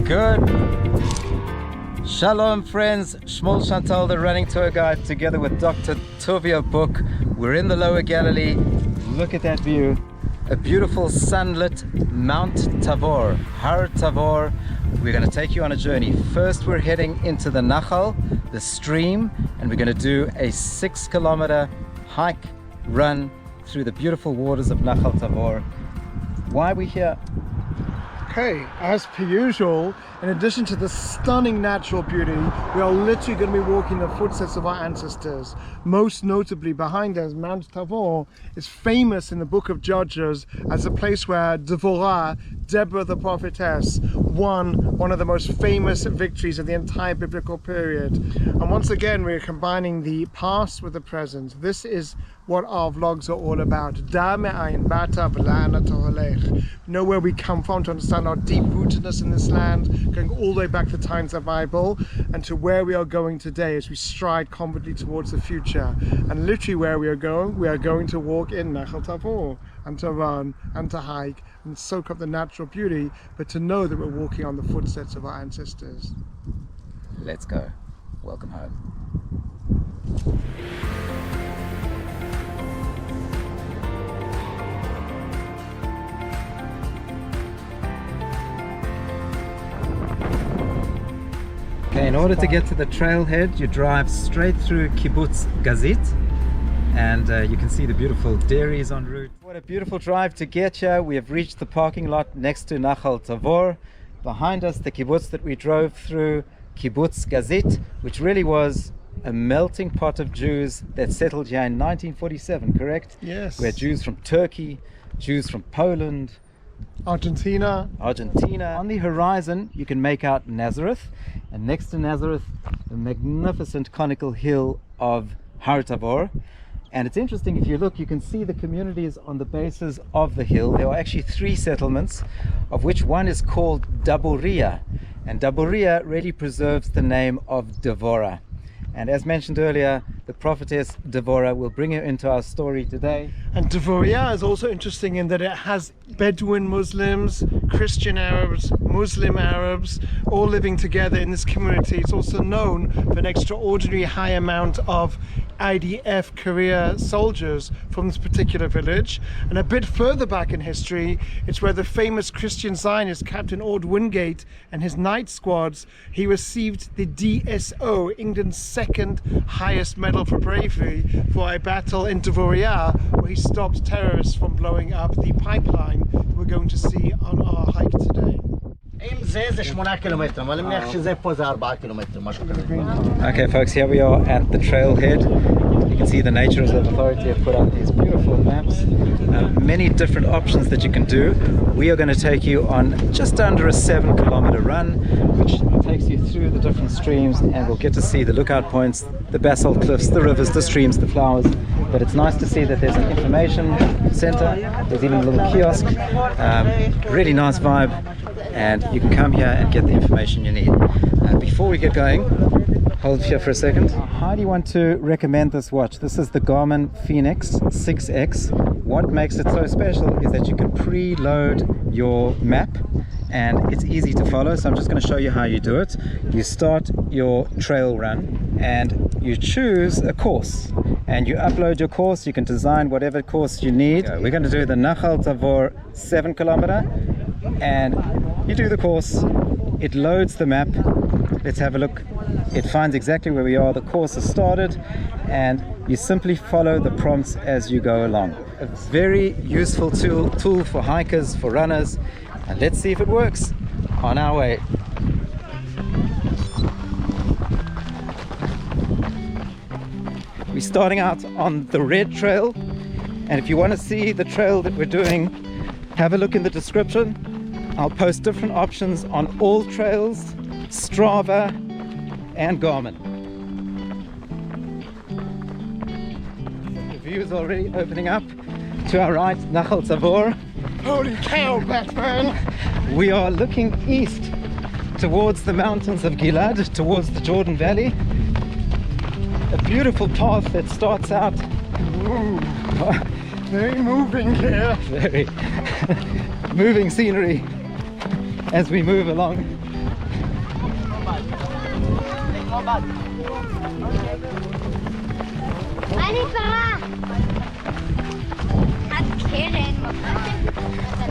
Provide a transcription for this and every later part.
Good. Shalom friends, Shmuel Chantal, the running tour guide, together with Dr. Tovia Book. We're in the Lower Galilee. Look at that view. A beautiful sunlit Mount Tavor, Har Tavor. We're going to take you on a journey. First we're heading into the Nahal, the stream, and we're going to do a 6-kilometer hike, run through the beautiful waters of Nahal Tavor. Why are we here? Okay, as per usual, in addition to the stunning natural beauty, we are literally going to be walking the footsteps of our ancestors. Most notably behind us, Mount Tavor is famous in the book of Judges as a place where Devorah, Deborah the prophetess, won one of the most famous victories of the entire biblical period. And once again, we're combining the past with the present. This is what our vlogs are all about. Know where we come from to understand our deep rootedness in this land, going all the way back to the times of the Bible, and to where we are going today as we stride confidently towards the future. And literally where we are going to walk in Nahal Tavor, and to run and to hike and soak up the natural beauty, but to know that we're walking on the footsteps of our ancestors. Let's go. Welcome home. Okay, in order to get to the trailhead, you drive straight through Kibbutz Gazit, and you can see the beautiful dairies en route. What a beautiful drive to get here. We have reached the parking lot next to Nahal Tavor. Behind us, the kibbutz that we drove through, Kibbutz Gazit, which really was a melting pot of Jews that settled here in 1947, correct? Yes. We had Jews from Turkey, Jews from Poland, Argentina. On the horizon, you can make out Nazareth, and next to Nazareth, the magnificent conical hill of Har Tavor. And it's interesting, if you look, you can see the communities on the bases of the hill. There are actually 3 settlements, of which one is called Daburia. And Daburia really preserves the name of Devorah. And as mentioned earlier, the prophetess Devorah will bring you into our story today. And Devorah is also interesting in that it has Bedouin Muslims, Christian Arabs, Muslim Arabs, all living together in this community. It's also known for an extraordinary high amount of IDF career soldiers from this particular village. And a bit further back in history, it's where the famous Christian Zionist Captain Ord Wingate and his night squads, he received the DSO, England's second highest medal for bravery, for a battle in Devorah, where he stopped terrorists from blowing up the pipeline that we're going to see on our hike today. Okay folks, here we are at the trailhead. You can see the Nature Reserve Authority have put out these beautiful maps. Many different options that you can do. We are going to take you on just under a 7-kilometer run, which takes you through the different streams, and we'll get to see the lookout points, the basalt cliffs, the rivers, the streams, the flowers. But it's nice to see that there's an information center. There's even a little kiosk. Really nice vibe, and you can come here and get the information you need. Before we get going, hold here for a second. How do you want to recommend this watch? This is the Garmin Fenix 6X. What makes it so special is that you can preload your map, and it's easy to follow. So I'm just going to show you how you do it. You start your trail run and you choose a course, and you upload your course. You can design whatever course you need. We're going to do the Nahal Tavor 7-kilometer, and you do the course. It loads the map. Let's have a look. It finds exactly where we are. The course has started, and you simply follow the prompts as you go along. A very useful tool for hikers, for runners, and let's see if it works. On our way. We're starting out on the red trail, and if you want to see the trail that we're doing, have a look in the description. I'll post different options on all trails, Strava and Garmin. The view is already opening up. To our right, Nahal Tavor. Holy cow, Batman! We are looking east towards the mountains of Gilad, towards the Jordan Valley. A beautiful path that starts out Very moving here. Very moving scenery as we move along.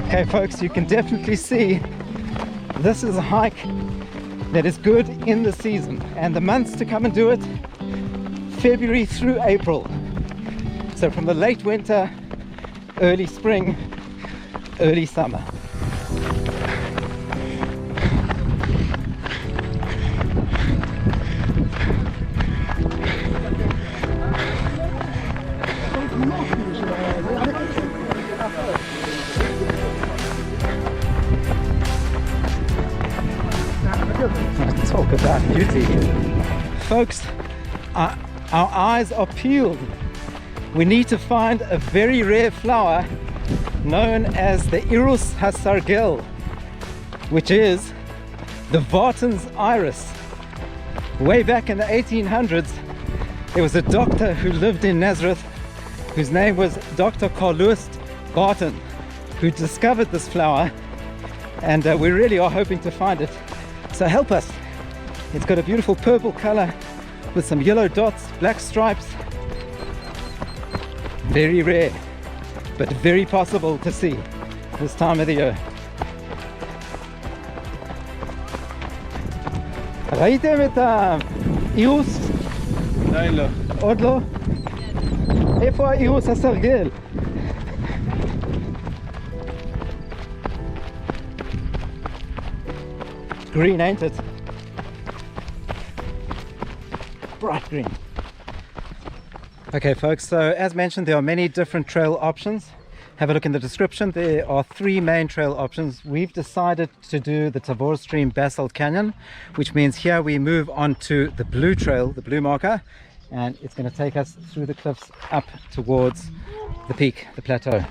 Okay folks, you can definitely see this is a hike that is good in the season, and the months to come and do it, February through April. So from the late winter, early spring, early summer. Talk about beauty. Folks, our eyes are peeled. We need to find a very rare flower known as the Iris Hasargel, which is the Vartan's iris. Way back in the 1800s, there was a doctor who lived in Nazareth whose name was Dr. Carlos Barton, who discovered this flower, and we really are hoping to find it. So help us. It's got a beautiful purple color with some yellow dots, black stripes. Very rare, but very possible to see this time of the year. ראיתם את האירוס? עדיין לא. עוד לא? איפה האירוס הסרגל? Green, ain't it? Bright green. Okay folks, so as mentioned, there are many different trail options. Have a look in the description. There are 3 main trail options. We've decided to do the Tavor Stream Basalt Canyon, which means here we move on to the blue trail, the blue marker, and it's going to take us through the cliffs up towards the peak, the plateau.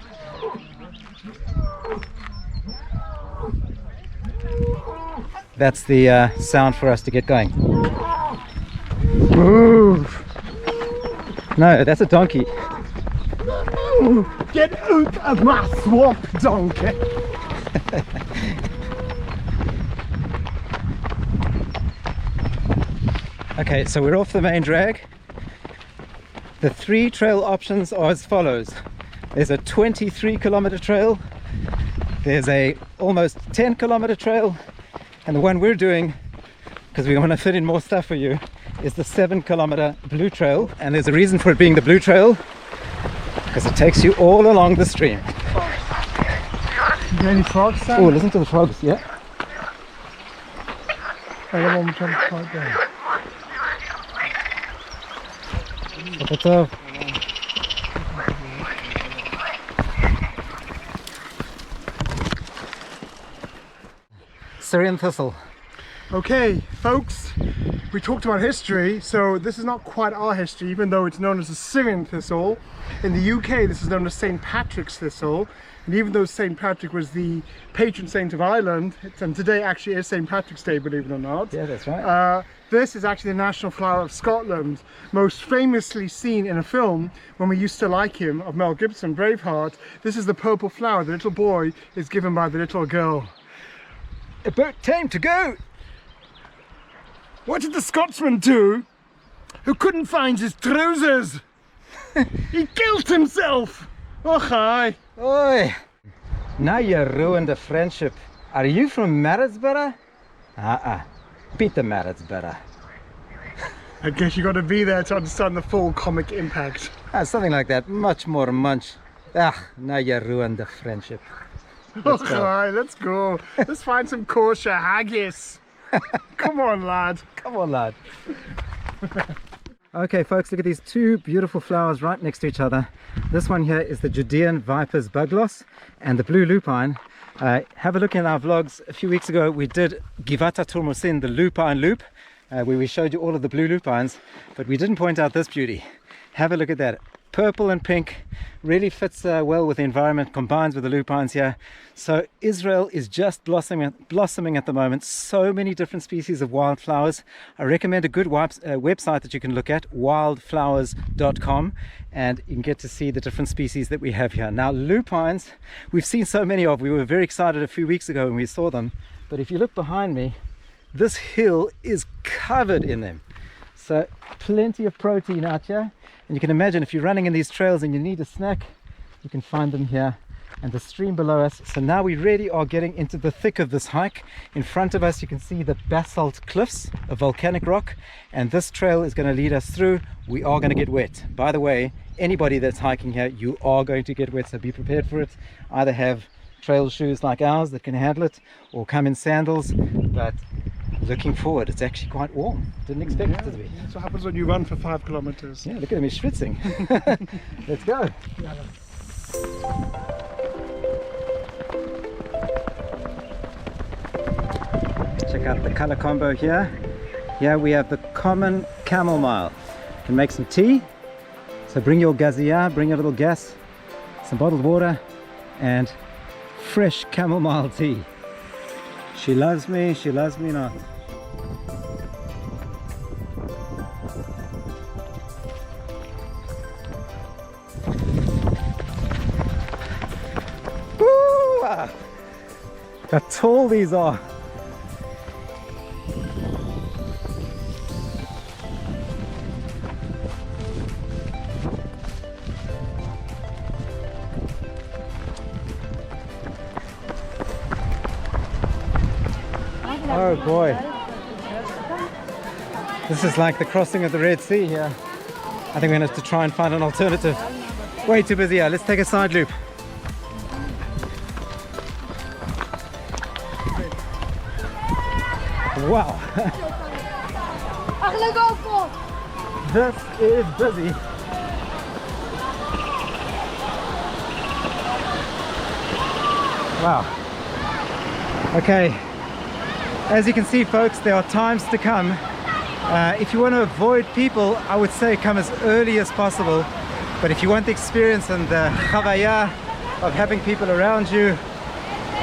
That's the sound for us to get going. Move! No, that's a donkey. Get out of my swamp, donkey! Okay, so we're off the main drag. The 3 trail options are as follows. There's a 23-kilometer trail, there's a almost 10-kilometer trail, and the one we're doing, because we want to fit in more stuff for you, is the 7-kilometer blue trail. And there's a reason for it being the blue trail, because it takes you all along the stream. You got any frogs, Sam? Oh, listen to the frogs, yeah. I got one trying to fight there. What's up? Syrian thistle. Okay, folks, we talked about history, so this is not quite our history, even though it's known as the Syrian thistle. In the UK, this is known as St. Patrick's thistle, and even though St. Patrick was the patron saint of Ireland, and today actually is St. Patrick's Day, believe it or not. Yeah, that's right. This is actually the national flower of Scotland, most famously seen in a film, When We Used to Like Him, of Mel Gibson, Braveheart. This is the purple flower the little boy is given by the little girl. About time to go! What did the Scotsman do who couldn't find his trousers? He killed himself! Oh hi! Oi! Now you ruined the friendship. Are you from Maritzburgh? Peter Maritzburgh. I guess you got to be there to understand the full comic impact. Something like that. Much more munch. Now you ruined the friendship. Oh hi, let's go. Let's find some kosher haggis. Come on, lad. Come on, lad. Okay, folks, look at these 2 beautiful flowers right next to each other. This one here is the Judean Viper's Bugloss and the Blue Lupine. Have a look in our vlogs. A few weeks ago we did Givata Turmusin, the Lupine Loop, where we showed you all of the blue lupines, but we didn't point out this beauty. Have a look at that. purple and pink, really fits well with the environment, combines with the lupines here. So Israel is just blossoming at the moment. So many different species of wildflowers. I recommend a good website that you can look at, wildflowers.com, and you can get to see the different species that we have here. Now lupines, we've seen so many of. We were very excited a few weeks ago when we saw them, but if you look behind me, this hill is covered in them. So plenty of protein out here, and you can imagine if you're running in these trails and you need a snack, you can find them here, and the stream below us. So now we really are getting into the thick of this hike. In front of us you can see the basalt cliffs, a volcanic rock, and this trail is going to lead us through. We are going to get wet. By the way, anybody that's hiking here, you are going to get wet, so be prepared for it. Either have trail shoes like ours that can handle it, or come in sandals, but looking forward, it's actually quite warm. Didn't expect it to be. That's what happens when you run for 5 kilometers. Yeah, look at me schwitzing. Let's go. Check out the color combo here. Here we have the common camel mile. You can make some tea. So bring your gazia, bring a little gas, some bottled water, and fresh camel mile tea. She loves me not. Woo! How tall these are. Oh boy, this is like the crossing of the Red Sea here. I think we're going to have to try and find an alternative. Way too busy here. Let's take a side loop. Wow. This is busy. Wow. Okay. As you can see, folks, there are times to come. If you want to avoid people, I would say come as early as possible. But if you want the experience and the chavaya of having people around you,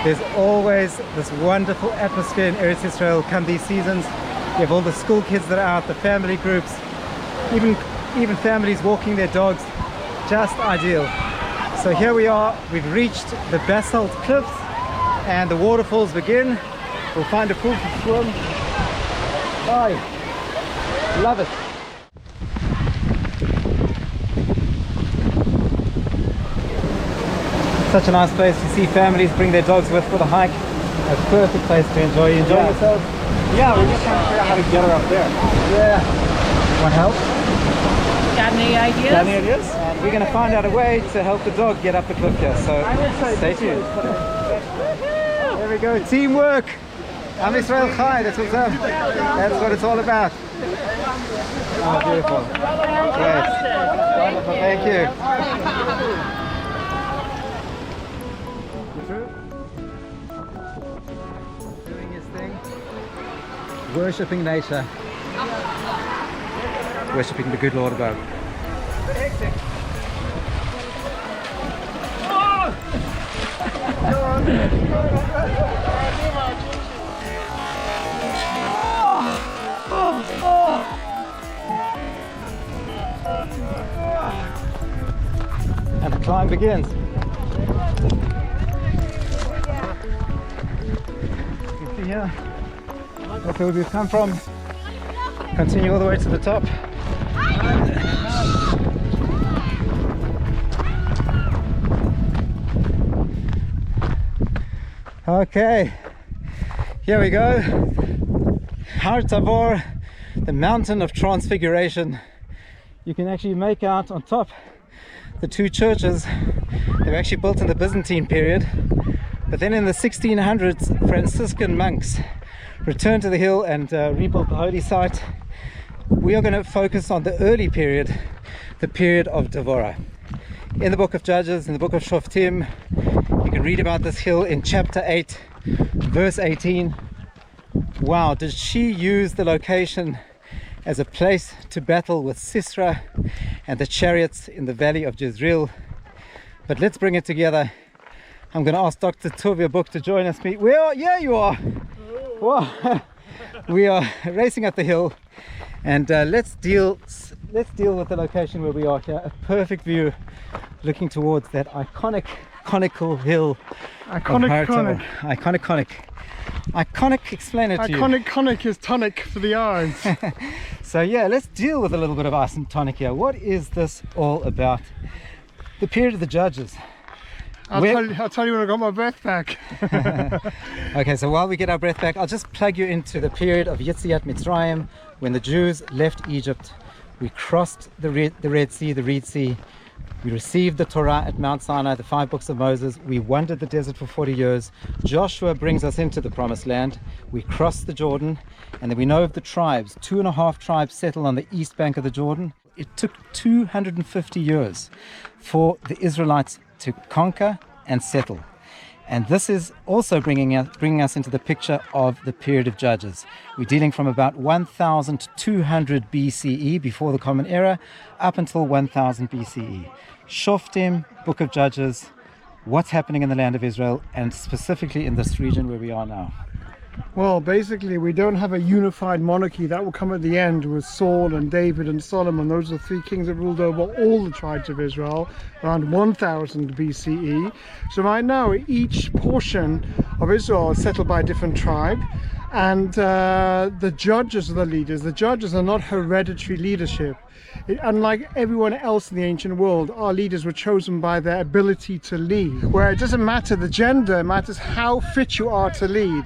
there's always this wonderful atmosphere in Eretz Israel come these seasons. You have all the school kids that are out, the family groups, even families walking their dogs. Just ideal. So here we are, we've reached the basalt cliffs and the waterfalls begin. We'll find a pool to swim. Oh, love it. Such a nice place to see families bring their dogs with for the hike. A perfect place to enjoy. You enjoy yourself? Yeah, we're just trying to figure out how to get her up there. Yeah. Want help? Got any ideas? Got any ideas? And we're going to find out a way to help the dog get up the cliff here. So stay tuned. There we go. Teamwork. Am Israel Chai, that's what's up. That's what it's all about. Oh, beautiful. Great. Wonderful, thank you. Doing his thing. Worshipping nature. Worshipping the good Lord above. And the climb begins. You can see here, that's where we've come from. Continue all the way to the top. Okay, here we go. Nahal Tavor, the mountain of transfiguration. You can actually make out on top the two churches. They were actually built in the Byzantine period, but then in the 1600s Franciscan monks returned to the hill and rebuilt the holy site. We are going to focus on the early period, the period of Devorah. In the book of Judges, in the book of Shoftim, you can read about this hill in chapter 8 verse 18. Wow, did she use the location as a place to battle with Sisera and the chariots in the valley of Jezreel. But let's bring it together. I'm going to ask Dr. Tuvia Book to join us. Yeah, you are. Wow. We are racing up the hill, and let's deal with the location where we are here. A perfect view looking towards that conical hill. Iconic. Explain it to you. Iconic is tonic for the eyes. So yeah, let's deal with a little bit of ice and tonic here. What is this all about? The period of the judges. I'll tell you when I got my breath back. Okay, so while we get our breath back, I'll just plug you into the period of Yetziat Mitzrayim, when the Jews left Egypt. We crossed the Red Sea, the Reed Sea. We received the Torah at Mount Sinai, the 5 books of Moses. We wandered the desert for 40 years. Joshua brings us into the promised land. We crossed the Jordan, and then we know of the tribes. 2.5 tribes settled on the east bank of the Jordan. It took 250 years for the Israelites to conquer and settle. And this is also bringing us into the picture of the period of Judges. We're dealing from about 1200 BCE, before the Common Era, up until 1000 BCE. Shoftim, Book of Judges, what's happening in the land of Israel, and specifically in this region where we are now. Well, basically, we don't have a unified monarchy. That will come at the end with Saul and David and Solomon. Those are 3 kings that ruled over all the tribes of Israel around 1000 BCE. So right now, each portion of Israel is settled by a different tribe. And the judges are the leaders. The judges are not hereditary leadership. Unlike everyone else in the ancient world, our leaders were chosen by their ability to lead. Where it doesn't matter the gender, it matters how fit you are to lead.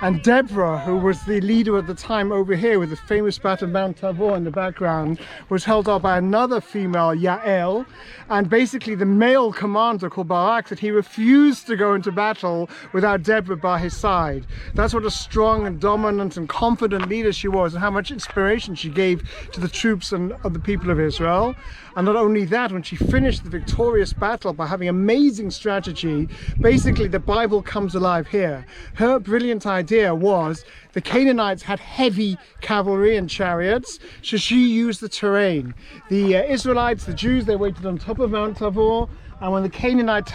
And Deborah, who was the leader at the time over here with the famous battle of Mount Tavor in the background, was held up by another female, Yael. And basically the male commander called Barak said he refused to go into battle without Deborah by his side. That's what a strong and dominant and confident leader she was, and how much inspiration she gave to the troops and of the people of Israel. And not only that, when she finished the victorious battle by having amazing strategy, basically the Bible comes alive here. Her brilliant idea was the Canaanites had heavy cavalry and chariots, so she used the terrain. The Israelites, the Jews, they waited on top of Mount Tavor, and when the Canaanite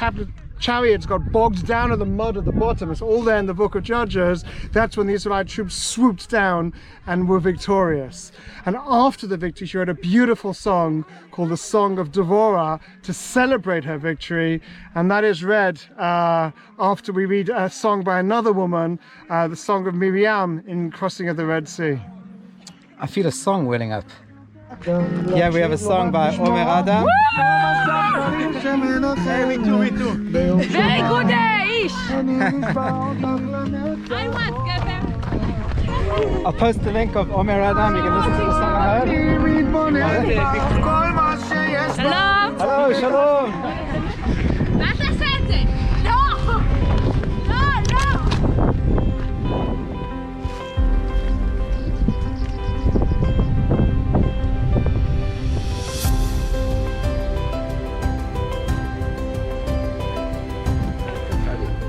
chariots got bogged down in the mud at the bottom, it's all there in the book of Judges, that's when the Israelite troops swooped down and were victorious. And after the victory, she wrote a beautiful song called the Song of Devorah to celebrate her victory, and that is read after we read a song by another woman, the Song of Miriam in crossing of the Red Sea. I feel a song welling up. Yeah, we have a song by Omer Adam. Hey, me too. Very good, Ish. I want, Gabby. I'll post the link of Omer Adam. You can listen to the song I heard. Hello. Hello, shalom. מה תעשה את זה? לא!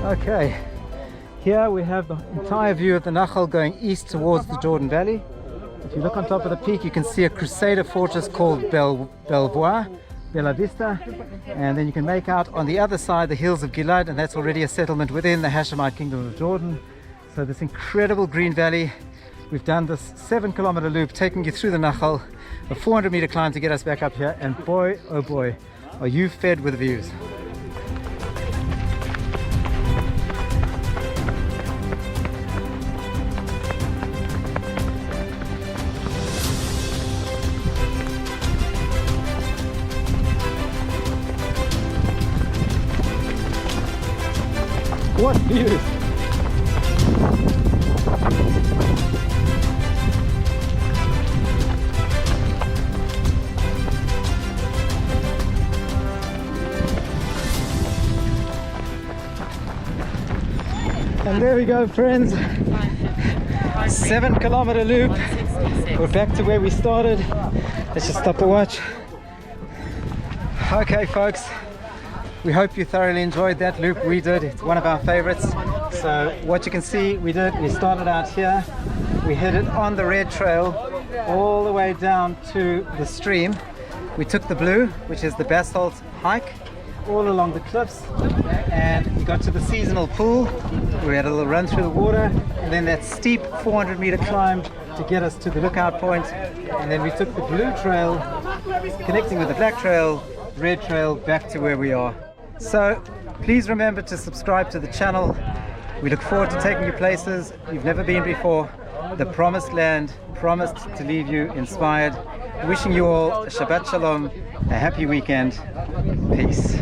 Okay, here we have the entire view of the Nahal going east towards the Jordan Valley. If you look on top of the peak, you can see a Crusader fortress called Bella Vista, and then you can make out on the other side the hills of Gilad, and that's already a settlement within the Hashemite kingdom of Jordan. So this incredible green valley. We've done this 7-kilometer loop taking you through the Nahal, a 400-meter climb to get us back up here, and boy oh boy are you fed with views. What views! And there we go, friends. 7-kilometer loop. We're back to where we started. Let's just stop the watch. Okay, folks. We hope you thoroughly enjoyed that loop. We did. It's one of our favorites. So what you can see, we started out here. We headed on the red trail all the way down to the stream. We took the blue, which is the basalt hike, all along the cliffs, and we got to the seasonal pool. We had a little run through the water, and then that steep 400-meter climb to get us to the lookout point. And then we took the blue trail, connecting with the black trail, red trail, back to where we are. So please remember to subscribe to the channel. We look forward to taking you places you've never been before. The promised land, promised to leave you inspired. Wishing you all a Shabbat Shalom, a happy weekend. Peace.